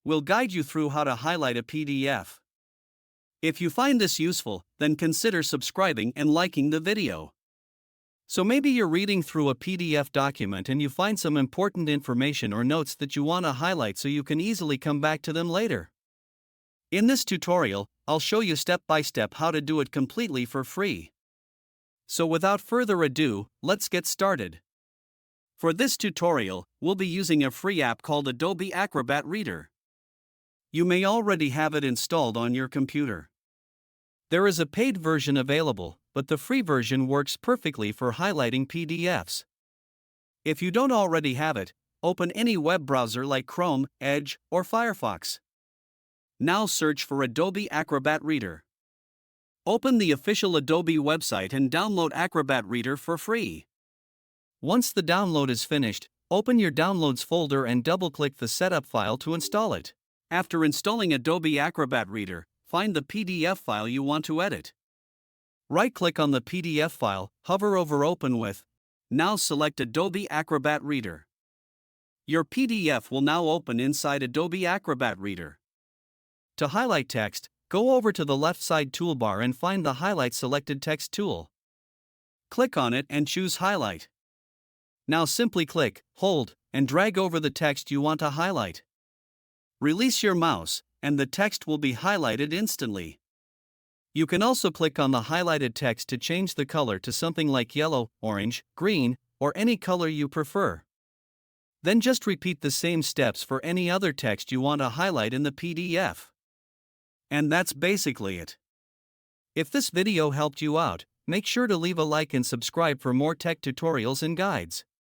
we'll guide you through how to highlight a PDF. If you find this useful, then consider subscribing and liking the video. So maybe you're reading through a PDF document and you find some important information or notes that you want to highlight so you can easily come back to them later. In this tutorial, I'll show you step by step how to do it completely for free. So without further ado, let's get started. For this tutorial, we'll be using a free app called Adobe Acrobat Reader. You may already have it installed on your computer. There is a paid version available, but the free version works perfectly for highlighting PDFs. If you don't already have it, open any web browser like Chrome, Edge, or Firefox. Now search for Adobe Acrobat Reader. Open the official Adobe website and download Acrobat Reader for free. Once the download is finished, open your Downloads folder and double-click the setup file to install it. After installing Adobe Acrobat Reader, find the PDF file you want to edit. Right-click on the PDF file, hover over Open With. Now select Adobe Acrobat Reader. Your PDF will now open inside Adobe Acrobat Reader. To highlight text, go over to the left side toolbar and find the Highlight Selected Text tool. Click on it and choose Highlight. Now simply click, hold, and drag over the text you want to highlight. Release your mouse, and the text will be highlighted instantly. You can also click on the highlighted text to change the color to something like yellow, orange, green, or any color you prefer. Then just repeat the same steps for any other text you want to highlight in the PDF. And that's basically it. If this video helped you out, make sure to leave a like and subscribe for more tech tutorials and guides.